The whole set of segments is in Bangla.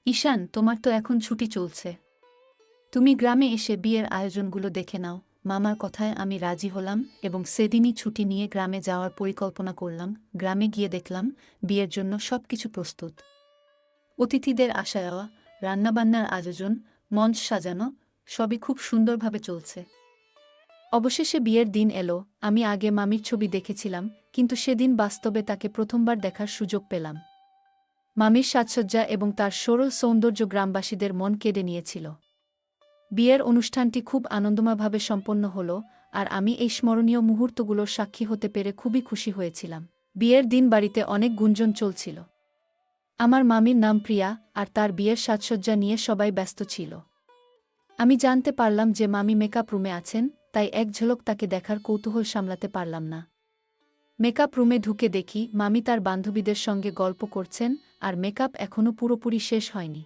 ঈশান, তোমার তো এখন ছুটি চলছে। তুমি গ্রামে এসে বিয়ের আয়োজনগুলো দেখে নাও। মামার কথায় আমি রাজি হলাম এবং সেদিনই ছুটি নিয়ে গ্রামে যাওয়ার পরিকল্পনা করলাম। গ্রামে গিয়ে দেখলাম বিয়ের জন্য সবকিছু প্রস্তুত। অতিথিদের আসা যাওয়া, রান্নাবান্নার আয়োজন, মঞ্চ সাজানো, সবই খুব সুন্দরভাবে চলছে। অবশেষে বিয়ের দিন এলো। আমি আগে মামির ছবি দেখেছিলাম, কিন্তু সেদিন বাস্তবে তাকে প্রথমবার দেখার সুযোগ পেলাম। মামির সাজসজ্জা এবং তার সরল সৌন্দর্য গ্রামবাসীদের মন কেড়ে নিয়েছিল। বিয়ের অনুষ্ঠানটি খুব আনন্দময়ভাবে সম্পন্ন হল, আর আমি এই স্মরণীয় মুহূর্তগুলোর সাক্ষী হতে পেরে খুবই খুশি হয়েছিলাম। বিয়ের দিন বাড়িতে অনেক গুঞ্জন চলছিল। আমার মামির নাম প্রিয়া, আর তার বিয়ের সাজসজ্জা নিয়ে সবাই ব্যস্ত ছিল। আমি জানতে পারলাম যে মামি মেকআপ রুমে আছেন, তাই এক ঝলক তাকে দেখার কৌতূহল সামলাতে পারলাম না। মেকআপ রুমে ঢুকে দেখি মামি তার বান্ধবীদের সঙ্গে গল্প করছেন, আর মেকআপ এখনও পুরোপুরি শেষ হয়নি।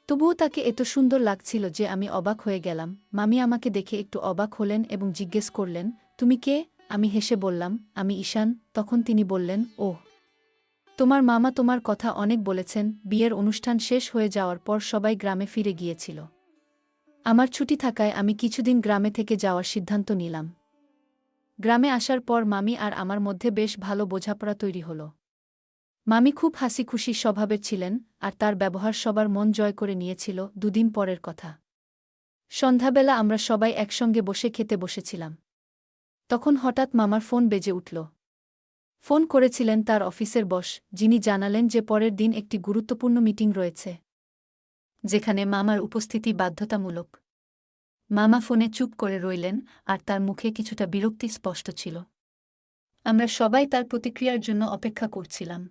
তবুও তাকে এত সুন্দর লাগছিল যে আমি অবাক হয়ে গেলাম। মামি আমাকে দেখে একটু অবাক হলেন এবং জিজ্ঞেস করলেন, তুমি কে? আমি হেসে বললাম, আমি ঈশান। তখন তিনি বললেন, ওহ, তোমার মামা তোমার কথা অনেক বলেছেন। বিয়ের অনুষ্ঠান শেষ হয়ে যাওয়ার পর সবাই গ্রামে ফিরে গিয়েছিল। আমার ছুটি থাকায় আমি কিছুদিন গ্রামে থেকে যাওয়ার সিদ্ধান্ত নিলাম। গ্রামে আসার পর মামি আর আমার মধ্যে বেশ ভালো বোঝাপড়া তৈরি হল। মামি খুব হাসিখুশি স্বভাবের ছিলেন, আর তার ব্যবহার সবার মন জয় করে নিয়েছিল। দুদিন পরের কথা, সন্ধ্যাবেলা আমরা সবাই একসঙ্গে বসে খেতে বসেছিলাম। তখন হঠাৎ মামার ফোন বেজে উঠল। ফোন করেছিলেন তার অফিসের বস, যিনি জানালেন যে পরের দিন একটি গুরুত্বপূর্ণ মিটিং রয়েছে, যেখানে মামার উপস্থিতি বাধ্যতামূলক। মামা ফোনে চুপ করে রইলেন, আর তার মুখে কিছুটা বিরক্তি স্পষ্ট ছিল। আমরা সবাই তার প্রতিক্রিয়ার জন্য অপেক্ষা করছিলাম।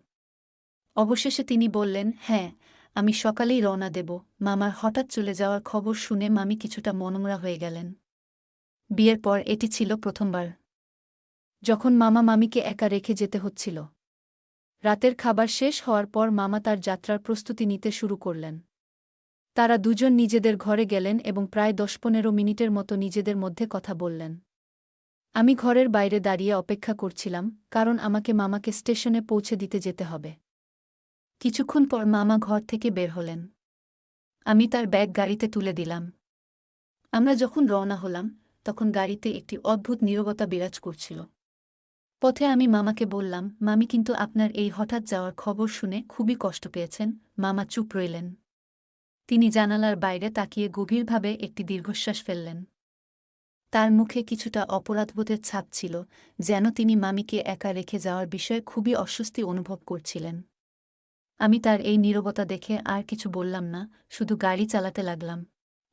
অবশেষে তিনি বললেন, হ্যাঁ, আমি সকালেই রওনা দেব। মামার হঠাৎ চলে যাওয়ার খবর শুনে মামি কিছুটা মনমরা হয়ে গেলেন। বিয়ের পর এটি ছিল প্রথমবার যখন মামা মামিকে একা রেখে যেতে হচ্ছিল। রাতের খাবার শেষ হওয়ার পর মামা তার যাত্রার প্রস্তুতি নিতে শুরু করলেন। তারা দুজন নিজেদের ঘরে গেলেন এবং প্রায় ১০-১৫ মিনিটের মতো নিজেদের মধ্যে কথা বললেন। আমি ঘরের বাইরে দাঁড়িয়ে অপেক্ষা করছিলাম, কারণ আমাকে মামাকে স্টেশনে পৌঁছে দিতে যেতে হবে। কিছুক্ষণ পর মামা ঘর থেকে বের হলেন। আমি তার ব্যাগ গাড়িতে তুলে দিলাম। আমরা যখন রওনা হলাম, তখন গাড়িতে একটি অদ্ভুত নীরবতা বিরাজ করছিল। পথে আমি মামাকে বললাম, মামি, কিন্তু আপনার এই হঠাৎ যাওয়ার খবর শুনে খুবই কষ্ট পেয়েছেন। মামা চুপ রইলেন। তিনি জানালার বাইরে তাকিয়ে গভীরভাবে একটি দীর্ঘশ্বাস ফেললেন। তার মুখে কিছুটা অপরাধবোধের ছাপ ছিল, যেন তিনি মামিকে একা রেখে যাওয়ার বিষয়ে খুবই অস্বস্তি অনুভব করছিলেন। আমি তার এই নীরবতা দেখে আর কিছু বললাম না, শুধু গাড়ি চালাতে লাগলাম।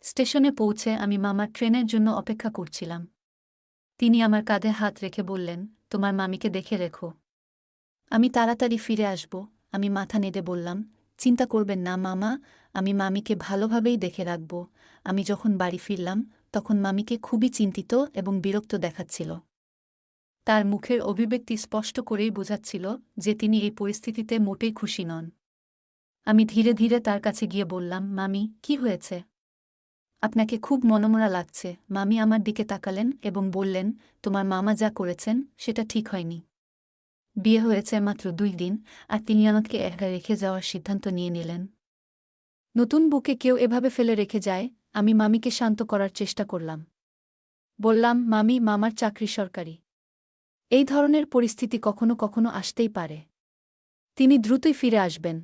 স্টেশনে পৌঁছে আমি মামার ট্রেনের জন্য অপেক্ষা করছিলাম। তিনি আমার কাঁধে হাত রেখে বললেন, তোমার মামিকে দেখে রেখো, আমি তাড়াতাড়ি ফিরে আসব। আমি মাথা নেড়ে বললাম, চিন্তা করবেন না মামা, আমি মামিকে ভালোভাবেই দেখে রাখব। আমি যখন বাড়ি ফিরলাম, তখন মামিকে খুবই চিন্তিত এবং বিরক্ত দেখাচ্ছিল। তার মুখের অভিব্যক্তি স্পষ্ট করেই বোঝাচ্ছিল যে তিনি এই পরিস্থিতিতে মোটেই খুশি নন। আমি ধীরে ধীরে তার কাছে গিয়ে বললাম, মামি, কি হয়েছে? আপনাকে খুব মনমরা লাগছে। মামি আমার দিকে তাকালেন এবং বললেন, তোমার মামা যা করেছেন সেটা ঠিক হয়নি। বিয়ে হয়েছে মাত্র ২ দিন, আর তিনি আমাকে একা রেখে যাওয়ার সিদ্ধান্ত নিয়ে নিলেন। নতুন বউকে কেউ এভাবে ফেলে রেখে যায়? আমি মামিকে শান্ত করার চেষ্টা করলাম। বললাম, মামি, মামার চাকরি সরকারি। এই ধরনের পরিস্থিতি কখনো কখনো আসতেই পারে। তিনি দ্রুতই ফিরে আসবেন।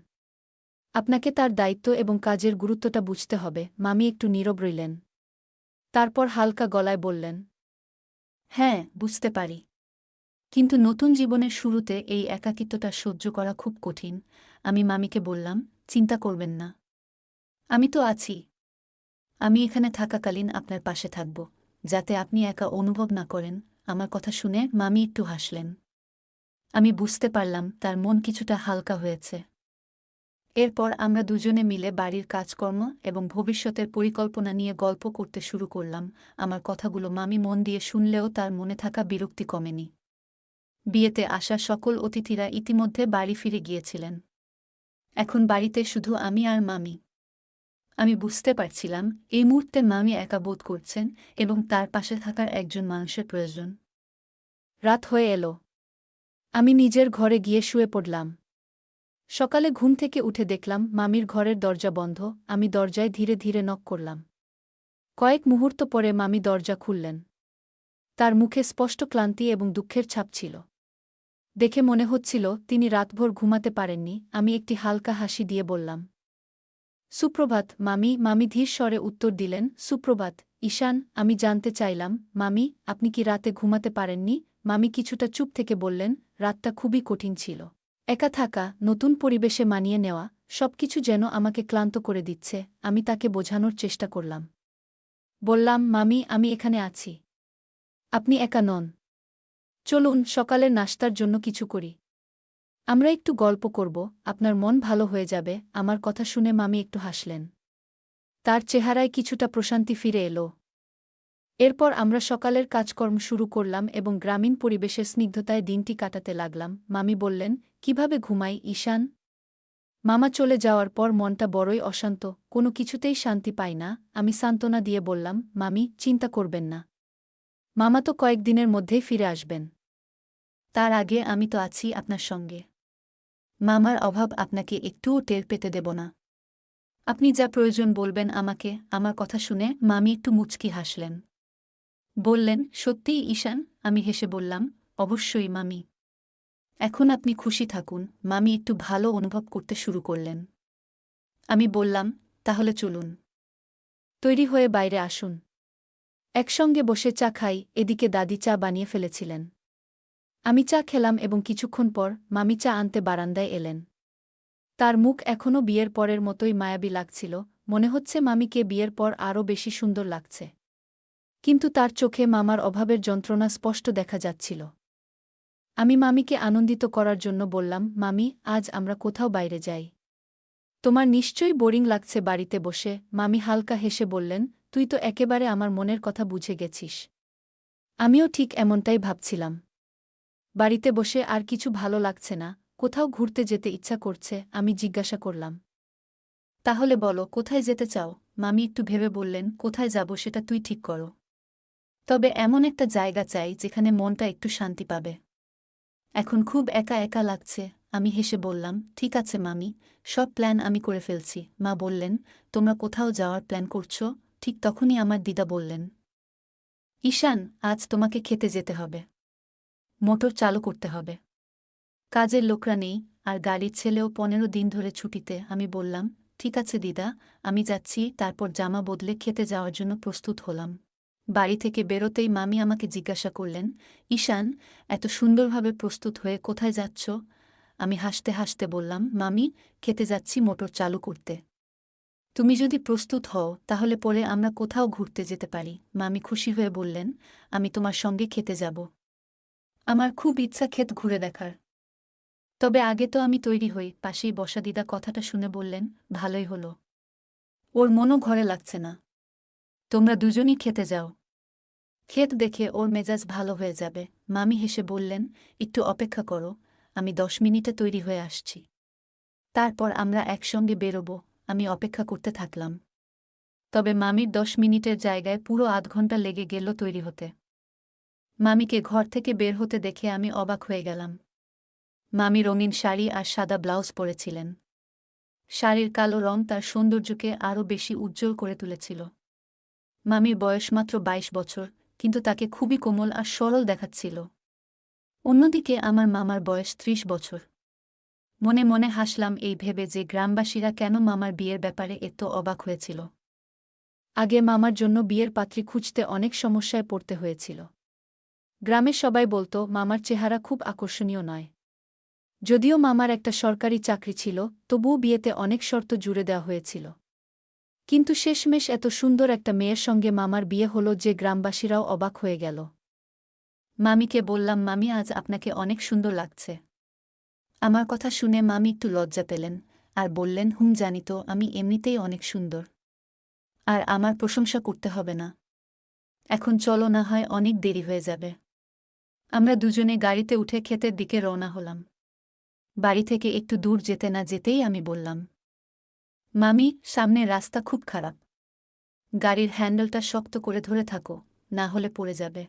আপনাকে তার দায়িত্ব এবং কাজের গুরুত্বটা বুঝতে হবে। মামি একটু নীরব রইলেন। তারপর হালকা গলায় বললেন, হ্যাঁ, বুঝতে পারি। কিন্তু নতুন জীবনের শুরুতে এই একাকিত্বটা সহ্য করা খুব কঠিন। আমি মামিকে বললাম, চিন্তা করবেন না, আমি তো আছি। আমি এখানে থাকাকালীন আপনার পাশে থাকব, যাতে আপনি একা অনুভব না করেন। আমার কথা শুনে মামি একটু হাসলেন। আমি বুঝতে পারলাম তার মন কিছুটা হালকা হয়েছে। এরপর আমরা দুজনে মিলে বাড়ির কাজকর্ম এবং ভবিষ্যতের পরিকল্পনা নিয়ে গল্প করতে শুরু করলাম। আমার কথাগুলো মামি মন দিয়ে শুনলেও তার মনে থাকা বিরক্তি কমেনি। বিয়েতে আসা সকল অতিথিরা ইতিমধ্যে বাড়ি ফিরে গিয়েছিলেন। এখন বাড়িতে শুধু আমি আর মামি। আমি বুঝতে পারছিলাম এই মুহূর্তে মামি একা বোধ করছেন এবং তার পাশে থাকার একজন মানুষের প্রয়োজন। রাত হয়ে এলো। আমি নিজের ঘরে গিয়ে শুয়ে পড়লাম। সকালে ঘুম থেকে উঠে দেখলাম মামির ঘরের দরজা বন্ধ। আমি দরজায় ধীরে ধীরে নক করলাম। কয়েক মুহূর্ত পরে মামি দরজা খুললেন। তার মুখে স্পষ্ট ক্লান্তি এবং দুঃখের ছাপ ছিল। দেখে মনে হচ্ছিল তিনি রাতভর ঘুমাতে পারেননি। আমি একটি হালকা হাসি দিয়ে বললাম, সুপ্রভাত মামি। মামি ধীর স্বরে উত্তর দিলেন, সুপ্রভাত ঈশান। আমি জানতে চাইলাম, মামি, আপনি কি রাতে ঘুমাতে পারেননি? মামি কিছুটা চুপ থেকে বললেন, রাতটা খুবই কঠিন ছিল। একা থাকা, নতুন পরিবেশে মানিয়ে নেওয়া, সবকিছু যেন আমাকে ক্লান্ত করে দিচ্ছে। আমি তাকে বোঝানোর চেষ্টা করলাম। বললাম, মামি, আমি এখানে আছি। আপনি একা নন। চলুন সকালের নাশতার জন্য কিছু করি। আমরা একটু গল্প করব, আপনার মন ভালো হয়ে যাবে। আমার কথা শুনে মামি একটু হাসলেন। তার চেহারায় কিছুটা প্রশান্তি ফিরে এলো। এরপর আমরা সকালের কাজকর্ম শুরু করলাম এবং গ্রামীণ পরিবেশের স্নিগ্ধতায় দিনটি কাটাতে লাগলাম। মামি বললেন, কিভাবে ঘুমাই ঈশান? মামা চলে যাওয়ার পর মনটা বড়ই অশান্ত, কোনো কিছুতেই শান্তি পাই না। আমি সান্ত্বনা দিয়ে বললাম, মামি, চিন্তা করবেন না। মামা তো কয়েকদিনের মধ্যেই ফিরে আসবেন। তার আগে আমি তো আছি আপনার সঙ্গে। মামার অভাব আপনাকে একটুও টের পেতে দেব না। আপনি যা প্রয়োজন বলবেন আমাকে। আমার কথা শুনে মামি একটু মুচকি হাসলেন। বললেন, সত্যিই ঈশান? আমি হেসে বললাম, অবশ্যই মামি। এখন আপনি খুশি থাকুন। মামি একটু ভালো অনুভব করতে শুরু করলেন। আমি বললাম, তাহলে চলুন। তৈরি হয়ে বাইরে আসুন। একসঙ্গে বসে চা খাই। এদিকে দাদি চা বানিয়ে ফেলেছিলেন। আমি চা খেলাম এবং কিছুক্ষণ পর মামি চা আনতে বারান্দায় এলেন। তার মুখ এখনও বিয়ের পরের মতোই মায়াবী লাগছিল। মনে হচ্ছে মামিকে বিয়ের পর আরও বেশি সুন্দর লাগছে। কিন্তু তার চোখে মামার অভাবের যন্ত্রণা স্পষ্ট দেখা যাচ্ছিল। আমি মামিকে আনন্দিত করার জন্য বললাম, মামি, আজ আমরা কোথাও বাইরে যাই। তোমার নিশ্চয়ই বোরিং লাগছে বাড়িতে বসে। মামি হালকা হেসে বললেন, তুই তো একেবারে আমার মনের কথা বুঝে গেছিস। আমিও ঠিক এমনটাই ভাবছিলাম। বাড়িতে বসে আর কিছু ভালো লাগছে না, কোথাও ঘুরতে যেতে ইচ্ছা করছে। আমি জিজ্ঞাসা করলাম, তাহলে বলো কোথায় যেতে চাও? মামি একটু ভেবে বললেন, কোথায় যাব সেটা তুই ঠিক করো। তবে এমন একটা জায়গা চাই যেখানে মনটা একটু শান্তি পাবে। এখন খুব একা একা লাগছে। আমি হেসে বললাম, ঠিক আছে মামি, সব প্ল্যান আমি করে ফেলছি। মা বললেন, তোমরা কোথাও যাওয়ার প্ল্যান করছো? ঠিক তখনই আমার দিদা বললেন, ঈশান, আজ তোমাকে খেতে যেতে হবে। মোটর চালু করতে হবে। কাজের লোকরা নেই, আর গাড়ির ছেলেও 15 দিন ধরে ছুটিতে। আমি বললাম, ঠিক আছে দিদা, আমি যাচ্ছি। তারপর জামা বদলে খেতে যাওয়ার জন্য প্রস্তুত হলাম। বাড়ি থেকে বেরোতেই মামি আমাকে জিজ্ঞাসা করলেন, ঈশান, এত সুন্দরভাবে প্রস্তুত হয়ে কোথায় যাচ্ছ? আমি হাসতে হাসতে বললাম, মামি, খেতে যাচ্ছি মোটর চালু করতে। তুমি যদি প্রস্তুত হও তাহলে পরে আমরা কোথাও ঘুরতে যেতে পারি। মামি খুশি হয়ে বললেন, আমি তোমার সঙ্গে খেতে যাব। আমার খুব ইচ্ছা ক্ষেত ঘুরে দেখার। তবে আগে তো আমি তৈরি হই। পাশেই বসা দিদা কথাটা শুনে বললেন, ভালোই হলো। ওর মনও ঘরে লাগছে না। তোমরা দুজনই খেতে যাও। ক্ষেত দেখে ওর মেজাজ ভালো হয়ে যাবে। মামি হেসে বললেন, একটু অপেক্ষা করো, আমি 10 মিনিটে তৈরি হয়ে আসছি। তারপর আমরা একসঙ্গে বেরোব। আমি অপেক্ষা করতে থাকলাম। তবে মামির 10 মিনিটের জায়গায় পুরো আধ ঘন্টা লেগে গেল তৈরি হতে। মামিকে ঘর থেকে বের হতে দেখে আমি অবাক হয়ে গেলাম। মামি রঙিন শাড়ি আর সাদা ব্লাউজ পরেছিলেন। শাড়ির কালো রং তার সৌন্দর্যকে আরও বেশি উজ্জ্বল করে তুলেছিল। মামির বয়স মাত্র 22 বছর, কিন্তু তাকে খুবই কোমল আর সরল দেখাচ্ছিল। অন্যদিকে আমার মামার বয়স 30 বছর। মনে মনে হাসলাম এই ভেবে যে গ্রামবাসীরা কেন মামার বিয়ের ব্যাপারে এত অবাক হয়েছিল। আগে মামার জন্য বিয়ের পাত্রী খুঁজতে অনেক সমস্যায় পড়তে হয়েছিল। গ্রামের সবাই বলতো মামার চেহারা খুব আকর্ষণীয় নয়। যদিও মামার একটা সরকারি চাকরি ছিল, তবুও বিয়েতে অনেক শর্ত জুড়ে দেওয়া হয়েছিল। কিন্তু শেষমেশ এত সুন্দর একটা মেয়ের সঙ্গে মামার বিয়ে হলো যে গ্রামবাসীরাও অবাক হয়ে গেল। মামিকে বললাম, মামি, আজ আপনাকে অনেক সুন্দর লাগছে। আমার কথা শুনে মামি একটু লজ্জা পেলেন আর বললেন, জানি তো, আমি এমনিতেই অনেক সুন্দর। আর আমার প্রশংসা করতে হবে না। এখন চলো, না হয় অনেক দেরি হয়ে যাবে। আমরা দুজনে গাড়িতে উঠে ক্ষেতের দিকে রওনা হলাম। বাড়ি থেকে একটু দূর যেতে না যেতেই আমি বললাম, মামি, সামনে রাস্তা খুব খারাপ। গাড়ির হ্যান্ডেলটা শক্ত করে ধরে থাকো, না হলে পড়ে যাবে।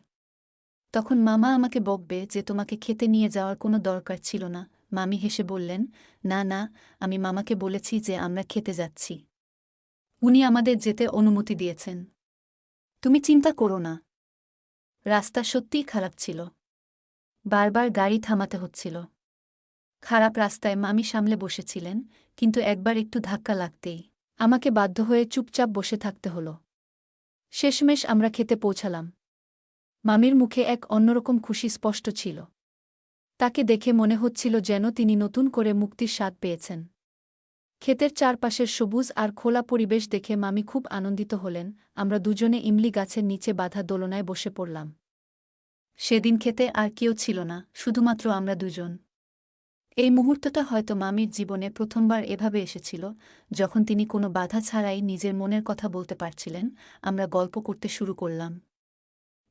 তখন মামা আমাকে বকবে যে তোমাকে খেতে নিয়ে যাওয়ার কোনো দরকার ছিল না। মামি হেসে বললেন, না না, আমি মামাকে বলেছি যে আমরা খেতে যাচ্ছি। উনি আমাদের যেতে অনুমতি দিয়েছেন। তুমি চিন্তা করো না। রাস্তা সত্যিই খারাপ ছিল। বারবার গাড়ি থামাতে হচ্ছিল। খারাপ রাস্তায় মামি সামলে বসেছিলেন, কিন্তু একবার একটু ধাক্কা লাগতেই আমাকে বাধ্য হয়ে চুপচাপ বসে থাকতে হলো। শেষমেশ আমরা খেতে পৌঁছালাম। মামির মুখে এক অন্যরকম খুশি স্পষ্ট ছিল। তাকে দেখে মনে হচ্ছিল যেন তিনি নতুন করে মুক্তির স্বাদ পেয়েছেন। ক্ষেতের চারপাশের সবুজ আর খোলা পরিবেশ দেখে মামি খুব আনন্দিত হলেন। আমরা দুজনে ইমলি গাছের নিচে বাঁধা দোলনায় বসে পড়লাম। সেদিন খেতে আর কেউ ছিল না, শুধুমাত্র আমরা দুজন। এই মুহূর্তটা হয়তো মামির জীবনে প্রথমবার এভাবে এসেছিল, যখন তিনি কোনো বাধা ছাড়াই নিজের মনের কথা বলতে পারছিলেন। আমরা গল্প করতে শুরু করলাম।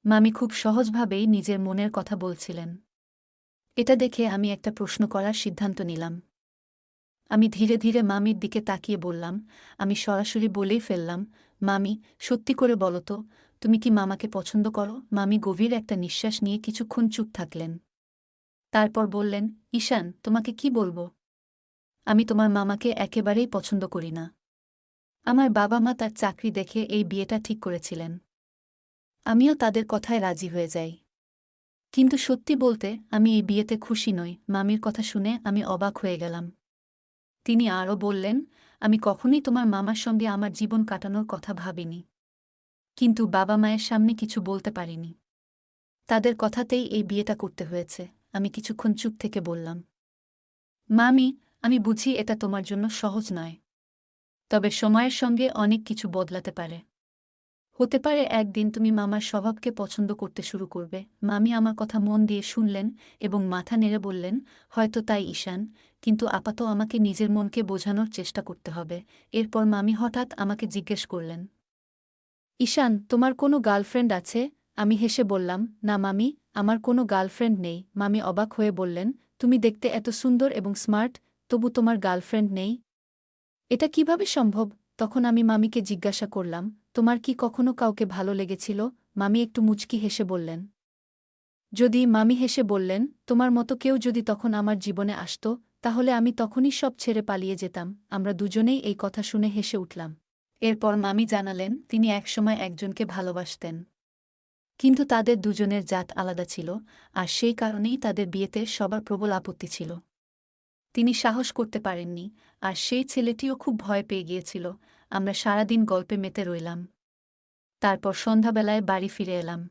মামি খুব সহজভাবেই নিজের মনের কথা বলছিলেন। এটা দেখে আমি একটা প্রশ্ন করার সিদ্ধান্ত নিলাম। আমি ধীরে ধীরে মামির দিকে তাকিয়ে বললাম, আমি সরাসরি বলেই ফেললাম, মামি, সত্যি করে বলো তো, তুমি কি মামাকে পছন্দ করো? মামি গভীর একটা নিঃশ্বাস নিয়ে কিছুক্ষণ চুপ থাকলেন। তারপর বললেন, ঈশান, তোমাকে কি বলবো? আমি তোমার মামাকে একেবারেই পছন্দ করি না। আমার বাবা মা তার চাকরি দেখে এই বিয়েটা ঠিক করেছিলেন। আমিও তাদের কথায় রাজি হয়ে যাই। কিন্তু সত্যি বলতে আমি এই বিয়েতে খুশি নই। মামির কথা শুনে আমি অবাক হয়ে গেলাম। তিনি আরও বললেন, আমি কখনোই তোমার মামার সঙ্গে আমার জীবন কাটানোর কথা ভাবিনি। কিন্তু বাবা মায়ের সামনে কিছু বলতে পারিনি। তাদের কথাতেই এই বিয়েটা করতে হয়েছে। আমি কিছুক্ষণ চুপ থেকে বললাম, মামি, আমি বুঝি এটা তোমার জন্য সহজ নয়। তবে সময়ের সঙ্গে অনেক কিছু বদলাতে পারে। হতে পারে একদিন তুমি মামার স্বভাবকে পছন্দ করতে শুরু করবে। মামি আমার কথা মন দিয়ে শুনলেন এবং মাথা নেড়ে বললেন, হয়তো তাই ঈশান, কিন্তু আপাতত আমাকে নিজের মনকে বোঝানোর চেষ্টা করতে হবে। এরপর মামি হঠাৎ আমাকে জিজ্ঞেস করলেন, ঈশান, তোমার কোনো গার্লফ্রেন্ড আছে? আমি হেসে বললাম, না মামি, আমার কোনো গার্লফ্রেন্ড নেই। মামি অবাক হয়ে বললেন, তুমি দেখতে এত সুন্দর এবং স্মার্ট, তবু তোমার গার্লফ্রেন্ড নেই? এটা কিভাবে সম্ভব? তখন আমি মামিকে জিজ্ঞাসা করলাম, তোমার কি কখনো কাউকে ভালো লেগেছিল? মামি একটু মুচকি হেসে বললেন, যদি। মামি হেসে বললেন, তোমার মতো কেউ যদি তখন আমার জীবনে আসত, তাহলে আমি তখনই সব ছেড়ে পালিয়ে যেতাম। আমরা দুজনেই এই কথা শুনে হেসে উঠলাম। এরপর মামি জানালেন, তিনি একসময় একজনকে ভালোবাসতেন। কিন্তু তাদের দুজনের জাত আলাদা ছিল, আর সেই কারণেই তাদের বিয়েতে সবার প্রবল আপত্তি ছিল। তিনি সাহস করতে পারেননি, আর সেই ছেলেটিও খুব ভয় পেয়ে গিয়েছিল। আমরা সারাদিন গল্পে মেতে রইলাম। তারপর সন্ধ্যাবেলায় বাড়ি ফিরে এলাম।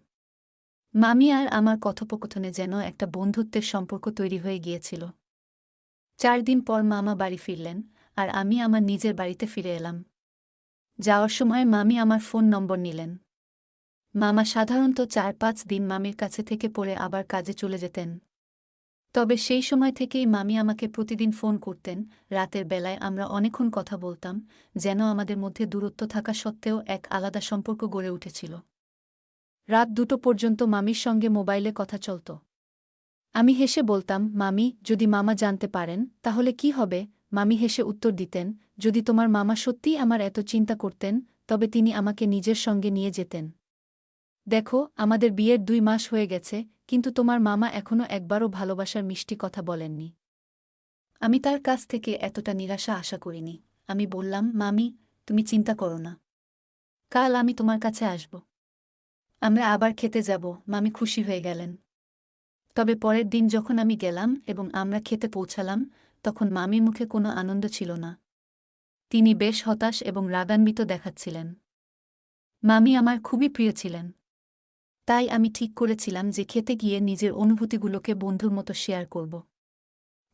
মামি আর আমার কথোপকথনে যেন একটা বন্ধুত্বের সম্পর্ক তৈরি হয়ে গিয়েছিল। 4 দিন পর মামা বাড়ি ফিরলেন, আর আমি আমার নিজের বাড়িতে ফিরে এলাম। যাওয়ার সময় মামি আমার ফোন নম্বর নিলেন। মামা সাধারণত 4-5 দিন মামির কাছে থেকে পড়ে আবার কাজে চলে যেতেন। তবে সেই সময় থেকেই মামি আমাকে প্রতিদিন ফোন করতেন। রাতের বেলায় আমরা অনেকক্ষণ কথা বলতাম, যেন আমাদের মধ্যে দূরত্ব থাকা সত্ত্বেও এক আলাদা সম্পর্ক গড়ে উঠেছিল। রাত 2টো পর্যন্ত মামির সঙ্গে মোবাইলে কথা চলত। আমি হেসে বলতাম, মামি, যদি মামা জানতে পারেন তাহলে কি হবে? মামি হেসে উত্তর দিতেন, যদি তোমার মামা সত্যিই আমার এত চিন্তা করতেন, তবে তিনি আমাকে নিজের সঙ্গে নিয়ে যেতেন। দেখো, আমাদের বিয়ের 2 মাস হয়ে গেছে, কিন্তু তোমার মামা এখনও একবারও ভালোবাসার মিষ্টি কথা বলেননি। আমি তার কাছ থেকে এতটা নিরাশা আশা করিনি। আমি বললাম, মামি, তুমি চিন্তা করো না। কাল আমি তোমার কাছে আসব। আমরা আবার খেতে যাব। মামি খুশি হয়ে গেলেন। তবে পরের দিন যখন আমি গেলাম এবং আমরা খেতে পৌঁছালাম, তখন মামির মুখে কোনো আনন্দ ছিল না। তিনি বেশ হতাশ এবং রাগান্বিত দেখাচ্ছিলেন। মামি আমার খুবই প্রিয় ছিলেন। তাই আমি ঠিক করেছিলাম যে খেতে গিয়ে নিজের অনুভূতিগুলোকে বন্ধুর মতো শেয়ার করব।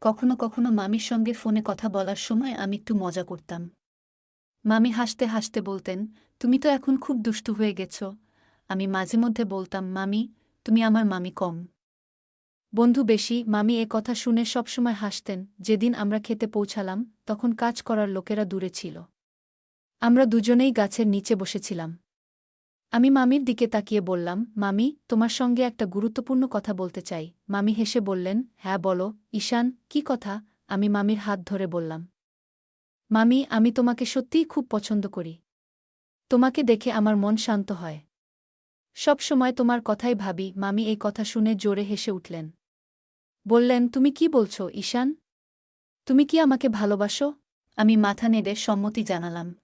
কখনো কখনো মামির সঙ্গে ফোনে কথা বলার সময় আমি একটু মজা করতাম। মামি হাসতে হাসতে বলতেন, তুমি তো এখন খুব দুষ্টু হয়ে গেছ। আমি মাঝে মধ্যে বলতাম, মামি, তুমি আমার মামি কম, বন্ধু বেশি। মামি এ কথা শুনে সবসময় হাসতেন। যেদিন আমরা খেতে পৌঁছালাম, তখন কাজ করার লোকেরা দূরে ছিল। আমরা দুজনেই গাছের নিচে বসেছিলাম। আমি মামির দিকে তাকিয়ে বললাম, মামি, তোমার সঙ্গে একটা গুরুত্বপূর্ণ কথা বলতে চাই। মামি হেসে বললেন, হ্যাঁ বলো, ঈশান, কি কথা? আমি মামির হাত ধরে বললাম, মামি, আমি তোমাকে সত্যিই খুব পছন্দ করি। তোমাকে দেখে আমার মন শান্ত হয়। সব সময় তোমার কথাই ভাবি। মামি এই কথা শুনে জোরে হেসে উঠলেন। বললেন, তুমি কি বলছো ঈশান? তুমি কি আমাকে ভালোবাসো? আমি মাথা নেড়ে সম্মতি জানালাম।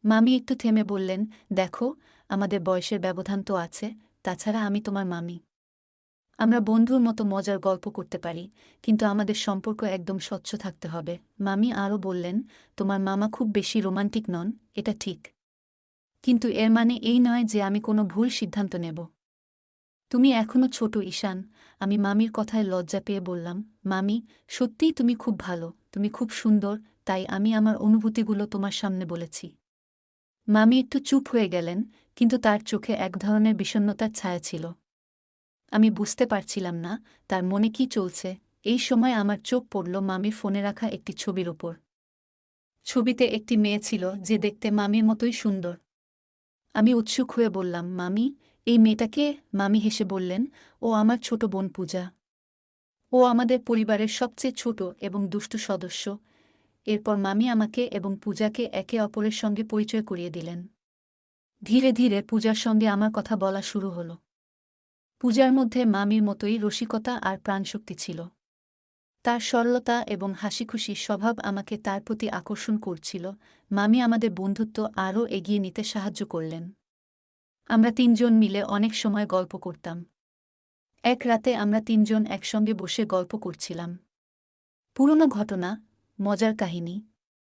মামি একটু থেমে বললেন, দেখো, আমাদের বয়সের ব্যবধান তো আছে, তাছাড়া আমি তোমার মামি। আমরা বন্ধুর মতো মজার গল্প করতে পারি, কিন্তু আমাদের সম্পর্ক একদম স্বচ্ছ থাকতে হবে। মামি আরও বললেন, তোমার মামা খুব বেশি রোমান্টিক নন, এটা ঠিক। কিন্তু এর মানে এই নয় যে আমি কোনো ভুল সিদ্ধান্ত নেব। তুমি এখনো ছোট ঈশান। আমি মামির কথায় লজ্জা পেয়ে বললাম, মামি, সত্যিই তুমি খুব ভালো, তুমি খুব সুন্দর, তাই আমি আমার অনুভূতিগুলো তোমার সামনে বলেছি। মামি একটু চুপ হয়ে গেলেন, কিন্তু তার চোখে এক ধরনের বিষণ্ণতার ছায়া ছিল। আমি বুঝতে পারছিলাম না তার মনে কি চলছে। এই সময় আমার চোখ পড়ল মামির ফোনে রাখা একটি ছবির ওপর। ছবিতে একটি মেয়ে ছিল যে দেখতে মামির মতোই সুন্দর। আমি উৎসুক হয়ে বললাম, মামি, এই মেয়েটাকে? মামি হেসে বললেন, ও আমার ছোট বোন পূজা। ও আমাদের পরিবারের সবচেয়ে ছোট এবং দুষ্টু সদস্য। এরপর মামি আমাকে এবং পূজাকে একে অপরের সঙ্গে পরিচয় করিয়ে দিলেন। ধীরে ধীরে পূজার সঙ্গে আমার কথা বলা শুরু হলো। পূজার মধ্যে মামির মতোই রসিকতা আর প্রাণশক্তি ছিল। তার সরলতা এবং হাসিখুশি স্বভাব আমাকে তার প্রতি আকর্ষণ করছিল। মামি আমাদের বন্ধুত্ব আরও এগিয়ে নিতে সাহায্য করলেন। আমরা তিনজন মিলে অনেক সময় গল্প করতাম। এক রাতে আমরা তিনজন একসঙ্গে বসে গল্প করছিলাম। পুরনো ঘটনা, মজার কাহিনী,